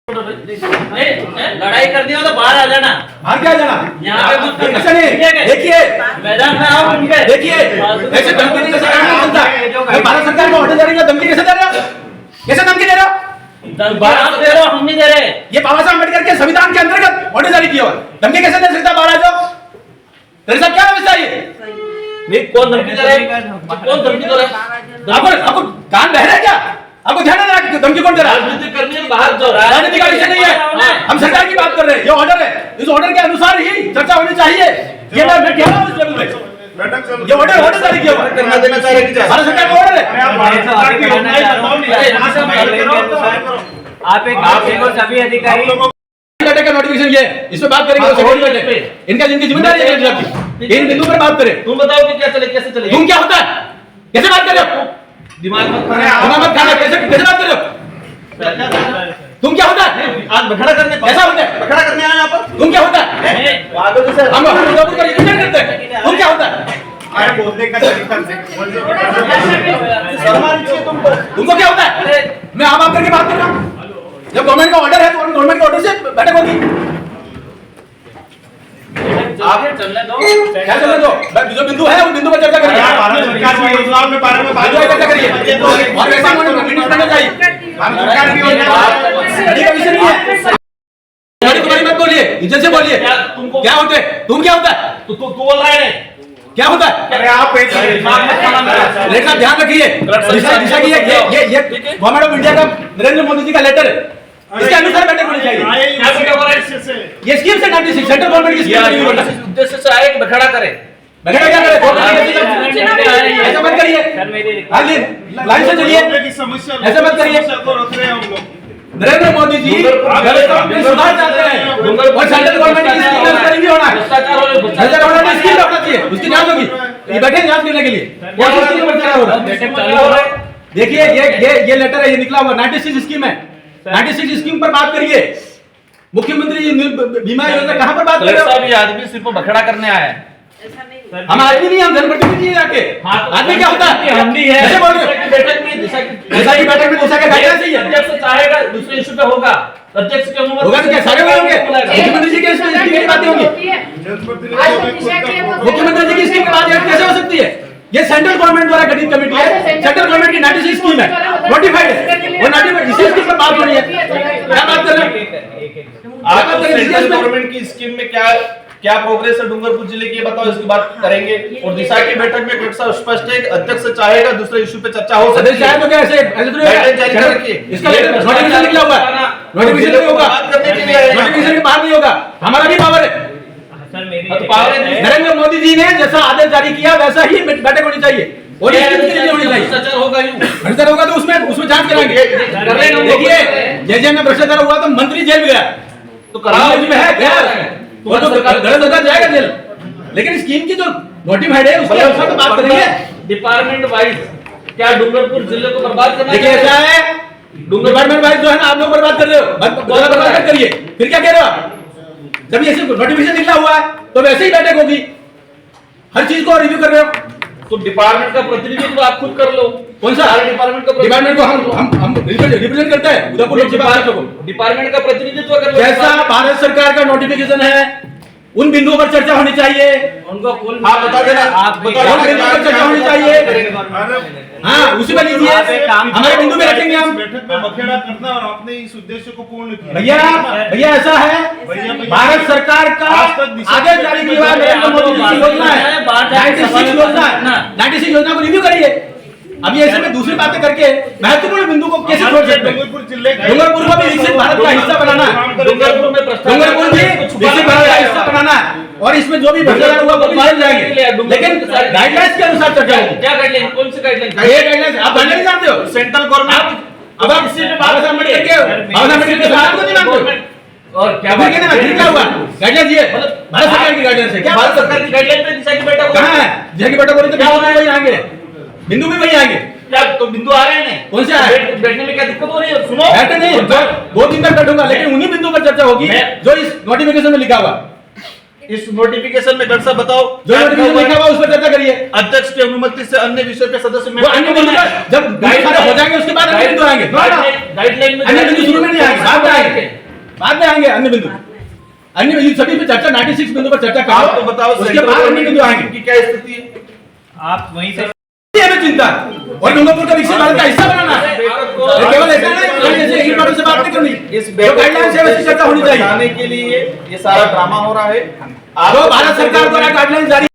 लड़ाई करनी हो तो बाहर आ जाना। बाहर क्या जाना? यहाँ पे मत ऐसा नहीं। देखिए मैदान में आओ उनके। देखिए ऐसे धमकी नहीं कैसे काम चलता है? भारत सरकार को ऑर्डर जारी किया, धमकी कैसे दे रहे हो? कैसे धमकी दे रहे हो? आप दे रहे हो, हम नहीं दे रहे। ये बाबा साहब अम्बेडकर के संविधान के अंतर्गत ऑर्डर जारी किया हुआ, धमकी कैसे दे सकता? बाहर आ जाओ। तेरे साथ क्या व्यवस्था है ये? नहीं, कौन धमकी दे रहा है? कौन धमकी दे रहा है? आपको कान बह रहा है क्या? आपको ध्यान नहीं रहा धमकी कौन दे रहा है? राजनीति करनी है, बाहर जो राजनीति का विषय नहीं है, हम सरकार की बात कर रहे हैं। ये ऑर्डर है, इस ऑर्डर के अनुसार ही चर्चा होनी चाहिए। ये मैं कह रहा हूँ इस लेवल में ये ऑर्डर जारी किया हुआ है, करना देना चाह रहे हैं। भारत सरकार का ऑर्डर है। आप एक और सभी अधिकारी बैठक का नोटिफिकेशन ये है, इसमें बात करेंगे तो सेक्रेटरी बैठक इनका जिनकी जिम्मेदारी है इन बिंदु पर बात करें। तुम बताओ कि क्या चले, कैसे चले? तुम क्या होता है? कैसे बात कर रहे हो? दिमाग मत दिमाग मत खाना, कैसे कैसे बात कर रहे हो? तुम क्या होता है? आज बखड़ा करने कैसा होता है? बखड़ा करने आए यहाँ पर। तुम क्या होता है? हम मुजफ्फरपुर का रिप्रेजेंट करते हैं। तुम क्या होता है? अरे बोलने का तरीका तुमको क्या होता है? मैं आम करके बात कर रहा हूँ। जब गवर्नमेंट का ऑर्डर है तो गवर्नमेंट के ऑर्डर से बैठक होगी। आप चलने दो। क्या चलने दो? जो बिंदु है उस बिंदु पर चर्चा करिए। भारत सरकार की योजनाओं में बारे में बात चर्चा करिए और वैसा मीटिंग करना चाहिए। भारत सरकार की योजना का विषय नहीं है। तुम्हारी मत बोलिए, इज्जत से बोलिए। क्या होते हैं? तुम क्या होता है? तू बोल रहा है क्या होता है? अरे आप लेटर ध्यान रखिए, दिशा की ये गवर्नमेंट ऑफ इंडिया का नरेंद्र मोदी जी का लेटर है, इसके अनुसार बैठक होनी चाहिए। ये स्कीम से 96 सेंट्रल गवर्नमेंट की स्कीम है। उद्देश्य से आए कि बखड़ा करे। बखड़ा क्या करे? ऐसा मत करिए, लाइन से चलिए, ऐसा मत करिए। नरेंद्र मोदी जी सुधार चाहते हैं और सेंट्रल गवर्नमेंट की स्कीम पर भी होना है। सेंट्रल गवर्नमेंट की स्कीम रखना चाहिए, उसकी जांच होगी। ये बैठे जांच करने के लिए क्या स्कीम पर चल रहा है? देखिए ये लेटर है, ये निकला हुआ 96 स्कीम है। 96 स्कीम पर बात करिए। मुख्यमंत्री बीमा योजना कहां पर बात कर रहे हो? ये आदमी सिर्फ बखड़ा करने आया है। हम आदमी नहीं, हम जनप्रतिनिधि हैं। आके आदमी क्या होता है? हम भी है। कैसे बोल रहे हो? बैठक में दिशा की बैठक में दिशा का गाइडेंस चाहिए। अध्यक्ष चाहेगा दूसरे इशू पे होगा, अध्यक्ष की अनुमति होगा तो क्या सारे होंगे? मुख्यमंत्री जी की स्कीम की बातें होंगी। मुख्यमंत्री जी की स्कीम की बात कैसे हो सकती है? ये सेंट्रल गवर्नमेंट द्वारा गठित कमेटी है, सेंट्रल गवर्नमेंट की 96 स्कीम है, नोटिफाइड है और नोटिफाइड इसी स्कीम पर बात हो रही है। क्या बात कर रहे हैं? आप सेंट्रल गवर्नमेंट की स्कीम में क्या प्रोग्रेस है डूंगरपुर जिले की, बताओ, इसकी बात करेंगे। और दिशा की बैठक में कक्षा स्पष्ट है, अध्यक्ष चाहेगा दूसरे इशू पे चर्चा हो सकती है। तो क्या ऐसे इसका नोटिफिकेशन निकला हुआ है, नोटिफिकेशन नहीं होगा, नोटिफिकेशन के बाहर नहीं होगा। हमारा भी पावर है। नरेंद्र मोदी जी ने जैसा आदेश जारी किया वैसा ही बैठक होनी चाहिए और होनी चाहिए। भ्रष्टाचार होगा तो उसमें जांच कराएंगे। देखिए जैसे में भ्रष्टाचार हुआ तो मंत्री जेल में गया, तो कराओ में है गया, वो तो गलत होगा जाएगा जेल। लेकिन स्कीम की जो नोटिफाइड है उसके अनुसार तो बात करेंगे। डिपार्टमेंट वाइज क्या डूंगरपुर जिले को बर्बाद करना? देखिए ऐसा है, डिपार्टमेंट वाइज जो है ना आप लोग बर्बाद कर रहे हो, बर्बाद मत करिए। फिर क्या कह रहे हो? जब ये नोटिफिकेशन निकला हुआ है तो वैसे ही बैठक होगी। हर चीज को रिव्यू कर रहे हो तो डिपार्टमेंट का प्रतिनिधित्व आप खुद कर लो। कौन सा डिपार्टमेंट का डिपार्टमेंट को हम रिप्रेजेंट करते हैं उदयपुर लोकसभा क्षेत्र को। डिपार्टमेंट का प्रतिनिधित्व कर लो। जैसा भारत सरकार का नोटिफिकेशन है उन बिंदुओं पर चर्चा होनी चाहिए। उनको कुल आप बता देना, आप उन बिंदुओं पर चर्चा होनी चाहिए। हाँ उसी में लीजिए, हमारे बिंदु में रखेंगे हम। बैठक में बखेड़ा करना और आपने इस उद्देश्य को पूर्ण किया। भैया ऐसा है, भारत सरकार का आदेश जारी किया हुआ नरेंद्र मोदी जी की योजना है, 96 योजना को रिव्यू करिए। अभी ऐसे में दूसरी बातें करके महत्वपूर्ण बिंदु को कैसे छोड़ सकते हैं? डूंगरपुर को भी विकसित भारत का हिस्सा बनाना है। डूंगरपुर भी विकसित भारत का हिस्सा बनाना है और इसमें जो भी भ्रष्टाचार हुआ वो भी मान जाएंगे, लेकिन गाइडलाइंस के अनुसार चर्चा होगी। क्या गाइडलाइन? कौन सी गाइडलाइन? ये गाइडलाइंस आप गाइडलाइन जानते हो? सेंट्रल गवर्नमेंट अब आप इससे बाबा साहब अम्बेडकर के साथ को नहीं मानते और क्या बात कहना ठीक क्या हुआ? गाइडलाइंस ये भारत सरकार की गाइडलाइंस है। क्या भारत सरकार की गाइडलाइन पे दिशा की बैठक कहाँ है? दिशा की बैठक हो रही तो क्या होना है? वही आएंगे, बिंदु भी वही आएंगे। क्या तो बिंदु आ रहे हैं? कौन से आए? बैठने में क्या दिक्कत हो रही है? सुनो, बैठे नहीं, 2 दिन तक बैठूंगा, लेकिन उन्हीं बिंदु पर चर्चा होगी जो इस नोटिफिकेशन में लिखा हुआ। इस नोटिफिकेशन में डॉक्टर साहब बताओ, जो नोटिफिकेशन लिखा हुआ उस पर चर्चा करिए। अध्यक्ष की अनुमति से अन्य विषय पे सदस्य वो अन्य बिंदु जब गाइड हो जाएंगे उसके बाद अन्य बिंदु आएंगे। गाइडलाइन में अन्य बिंदु शुरू में नहीं आएंगे, बाद में आएंगे। बाद में आएंगे अन्य बिंदु, अन्य बिंदु सभी पे चर्चा 96 बिंदु पर चर्चा आप तो करो, बताओ उसके सेंट्रल बाद अन्य गवर्नमेंट बिंदु आएंगे। की क्या स्थिति है? आप वहीं से ये हमें चिंता और डूंगरपुर का विकसित भारत का हिस्सा बनाना है। केवल ऐसा नहीं जैसे एक बार से बात नहीं करनी, इस जो गाइडलाइंस है उसकी चर्चा होनी चाहिए। बताने के लिए ये सारा ड्रामा हो रहा है। जो भारत सरकार द्वारा गाइडलाइंस जारी